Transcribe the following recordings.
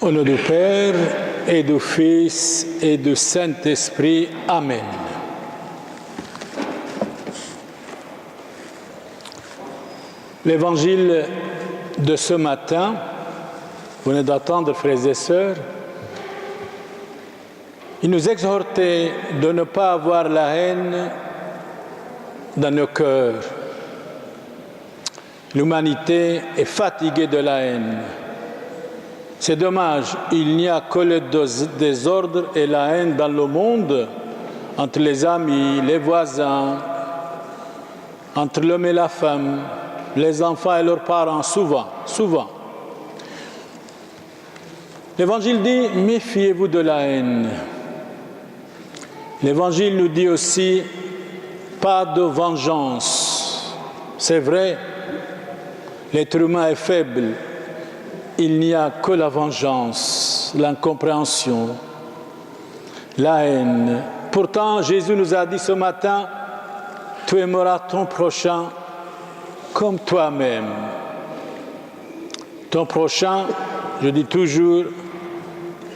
Au nom du Père et du Fils et du Saint-Esprit. Amen. L'évangile de ce matin, vous venez d'entendre, frères et sœurs, il nous exhortait de ne pas avoir la haine dans nos cœurs. L'humanité est fatiguée de la haine. C'est dommage, il n'y a que le désordre et la haine dans le monde, entre les amis, les voisins, entre l'homme et la femme, les enfants et leurs parents, souvent. L'Évangile dit, méfiez-vous de la haine. L'Évangile nous dit aussi, pas de vengeance. C'est vrai, l'être humain est faible. Il n'y a que la vengeance, l'incompréhension, la haine. Pourtant, Jésus nous a dit ce matin, tu aimeras ton prochain comme toi-même. Ton prochain, je dis toujours,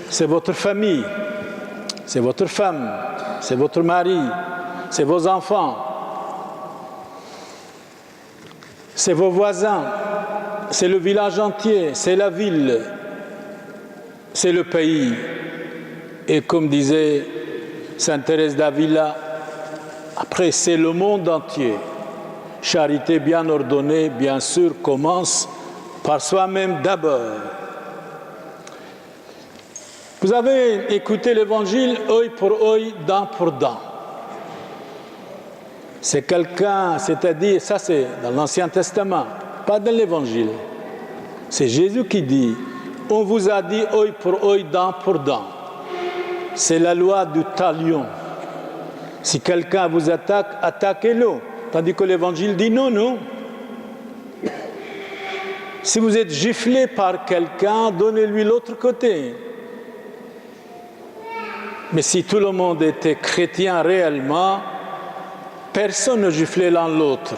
c'est votre famille, c'est votre femme, c'est votre mari, c'est vos enfants, c'est vos voisins, c'est le village entier, c'est la ville, c'est le pays. Et comme disait Sainte Thérèse d'Avila, après c'est le monde entier. Charité bien ordonnée, bien sûr, commence par soi-même d'abord. Vous avez écouté l'Évangile œil pour œil, dent pour dent. C'est quelqu'un, c'est-à-dire, ça c'est dans l'Ancien Testament, pas dans l'Évangile. C'est Jésus qui dit, on vous a dit œil pour œil, dent pour dent. C'est la loi du talion. Si quelqu'un vous attaque, attaquez-le. Tandis que l'Évangile dit non. Si vous êtes giflé par quelqu'un, donnez-lui l'autre côté. Mais si tout le monde était chrétien réellement, personne ne giflait l'un l'autre.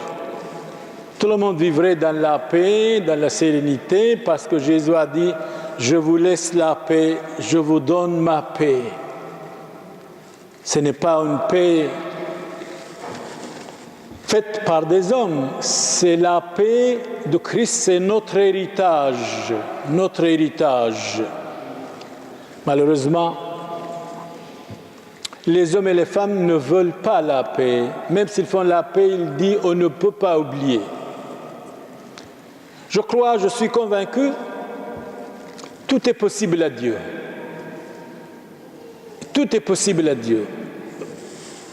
Tout le monde vivrait dans la paix, dans la sérénité, parce que Jésus a dit « Je vous laisse la paix, je vous donne ma paix ». Ce n'est pas une paix faite par des hommes, c'est la paix de Christ, c'est notre héritage, Malheureusement, les hommes et les femmes ne veulent pas la paix. Même s'ils font la paix, ils disent on ne peut pas oublier. Je suis convaincu, tout est possible à Dieu. Tout est possible à Dieu.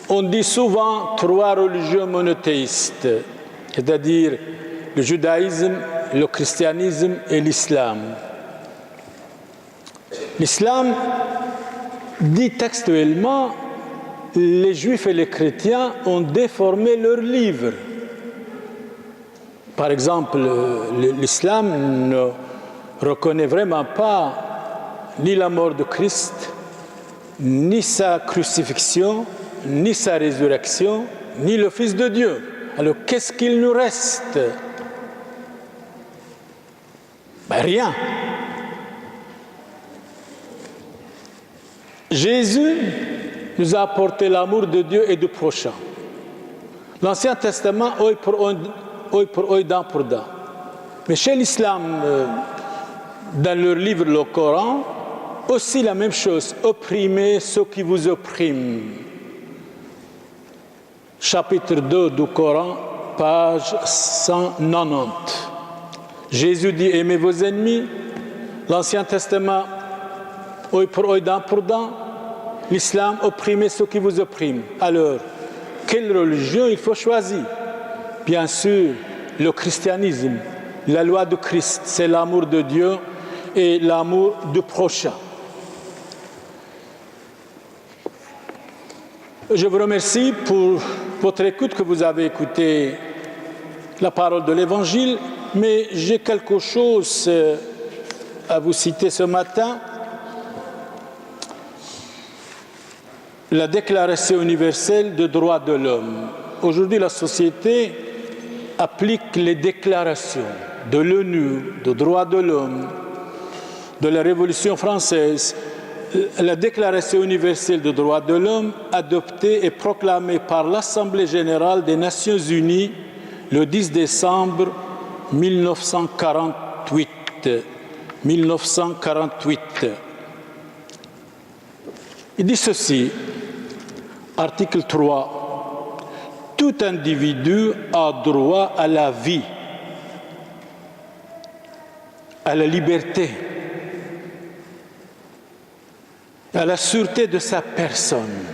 On dit souvent trois religions monothéistes, c'est-à-dire le judaïsme, le christianisme et l'islam. L'islam dit textuellement les juifs et les chrétiens ont déformé leurs livres. Par exemple, l'islam ne reconnaît vraiment pas ni la mort de Christ, ni sa crucifixion, ni sa résurrection, ni le Fils de Dieu. Alors, qu'est-ce qu'il nous reste? Rien. Jésus nous a apporté l'amour de Dieu et du prochain. L'Ancien Testament, œil pour œil, dent pour dent. Mais chez l'islam, dans leur livre, le Coran, aussi la même chose. Opprimez ceux qui vous oppriment. Chapitre 2 du Coran, page 190. Jésus dit, aimez vos ennemis. L'Ancien Testament, œil pour œil, dent pour dent. L'islam, opprimez ceux qui vous oppriment. Alors, quelle religion il faut choisir? Bien sûr, le christianisme, la loi de Christ, c'est l'amour de Dieu et l'amour du prochain. Je vous remercie pour votre écoute, que vous avez écouté la parole de l'Évangile, mais j'ai quelque chose à vous citer ce matin. La Déclaration universelle des droits de l'homme. Aujourd'hui, la société applique les déclarations de l'ONU, des droits de l'homme, de la Révolution française, la Déclaration universelle des droits de l'homme, adoptée et proclamée par l'Assemblée générale des Nations unies le 10 décembre 1948. 1948. Il dit ceci, article 3, tout individu a droit à la vie, à la liberté, à la sûreté de sa personne,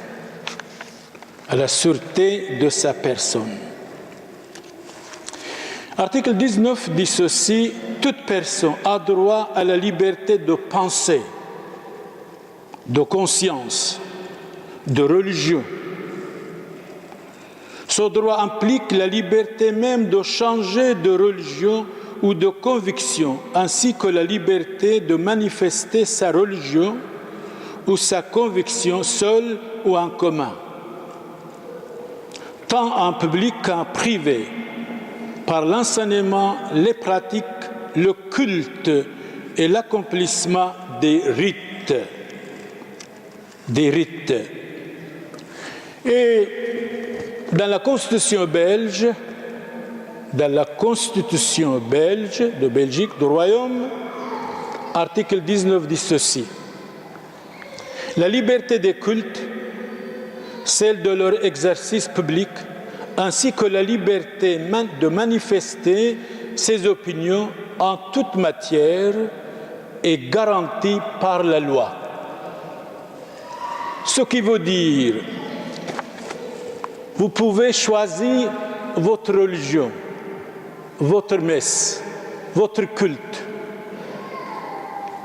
à la sûreté de sa personne. Article 19 dit ceci, toute personne a droit à la liberté de pensée, de conscience, de religion. Ce droit implique la liberté même de changer de religion ou de conviction, ainsi que la liberté de manifester sa religion ou sa conviction seule ou en commun, tant en public qu'en privé, par l'enseignement, les pratiques, le culte et l'accomplissement des rites. Et dans la Constitution belge, de Belgique, du Royaume, article 19 dit ceci. La liberté des cultes, celle de leur exercice public, ainsi que la liberté de manifester ses opinions en toute matière est garantie par la loi. Ce qui veut dire, vous pouvez choisir votre religion, votre messe, votre culte.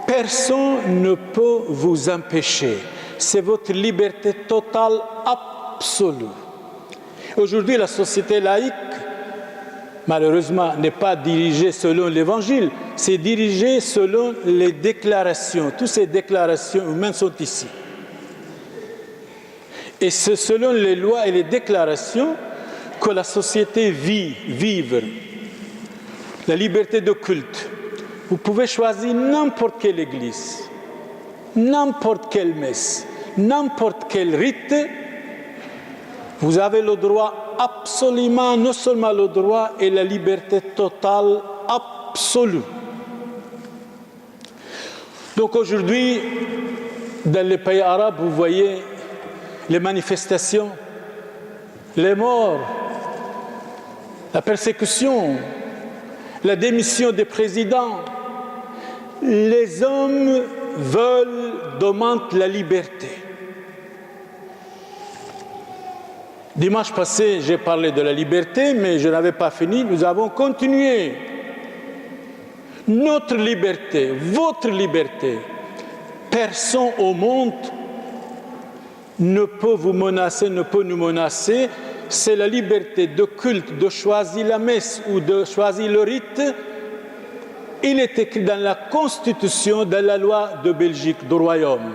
Personne ne peut vous empêcher. C'est votre liberté totale, absolue. Aujourd'hui, la société laïque, malheureusement, n'est pas dirigée selon l'Évangile, c'est dirigée selon les déclarations. Toutes ces déclarations humaines sont ici. Et c'est selon les lois et les déclarations que la société vive. La liberté de culte. Vous pouvez choisir n'importe quelle église, n'importe quelle messe, n'importe quel rite. Vous avez le droit absolument, non seulement le droit et la liberté totale absolue. Donc aujourd'hui, dans les pays arabes, vous voyez les manifestations, les morts, la persécution, la démission des présidents. Les hommes demandent la liberté. Dimanche passé, j'ai parlé de la liberté, mais je n'avais pas fini. Nous avons continué. Notre liberté, votre liberté, personne au monde ne peut vous menacer, ne peut nous menacer. C'est la liberté de culte, de choisir la messe ou de choisir le rite. Il est écrit dans la Constitution, dans la loi de Belgique, du Royaume.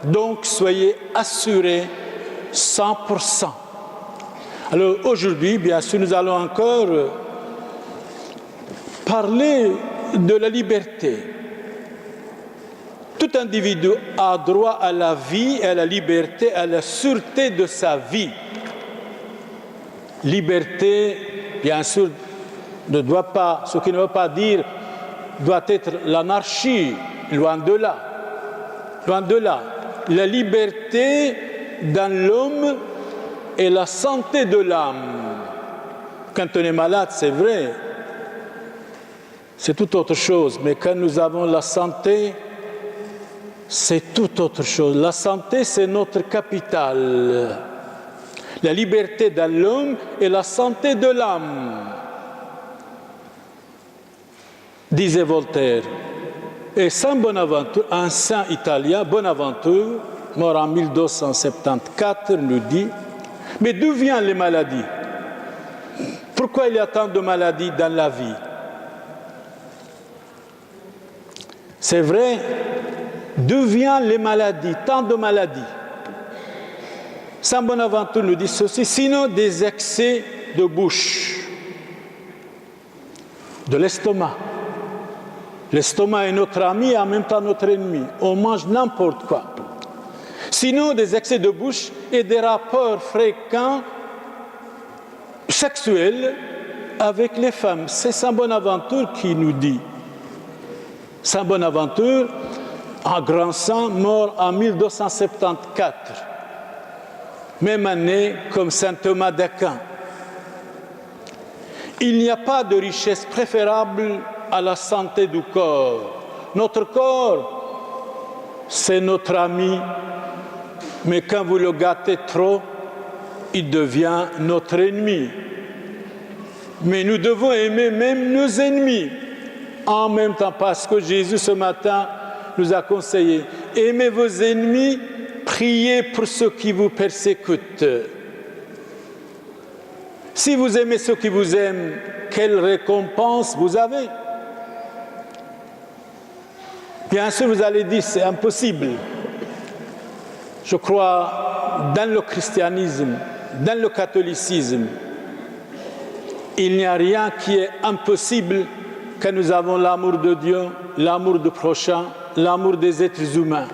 Donc, soyez assurés 100%. Alors aujourd'hui, bien sûr, nous allons encore parler de la liberté. Tout individu a droit à la vie, à la liberté, à la sûreté de sa vie. Liberté, bien sûr, ne doit pas, ce qui ne veut pas dire doit être l'anarchie, loin de là. Loin de là. La liberté dans l'homme et la santé de l'âme. Quand on est malade, c'est vrai, c'est tout autre chose. Mais quand nous avons la santé, c'est tout autre chose. La santé, c'est notre capital. La liberté dans l'homme et la santé de l'âme, disait Voltaire. Et Saint Bonaventure, un saint italien, Bonaventure, mort en 1274, nous dit: mais d'où viennent les maladies? Pourquoi il y a tant de maladies dans la vie? C'est vrai, d'où viennent les maladies, tant de maladies? Saint Bonaventure nous dit ceci: sinon des excès de bouche, de l'estomac, L'estomac est notre ami et en même temps notre ennemi. On mange n'importe quoi. Sinon, des excès de bouche et des rapports fréquents sexuels avec les femmes. C'est Saint Bonaventure qui nous dit. Saint Bonaventure, un grand saint mort en 1274, même année comme Saint Thomas d'Aquin. Il n'y a pas de richesse préférable à la santé du corps. Notre corps, c'est notre ami, mais quand vous le gâtez trop, il devient notre ennemi. Mais nous devons aimer même nos ennemis en même temps, parce que Jésus ce matin nous a conseillé, aimez vos ennemis, priez pour ceux qui vous persécutent. Si vous aimez ceux qui vous aiment, quelle récompense vous avez? Bien sûr, vous allez dire, c'est impossible. Je crois, dans le christianisme, dans le catholicisme, il n'y a rien qui est impossible quand nous avons l'amour de Dieu, l'amour du prochain, l'amour des êtres humains.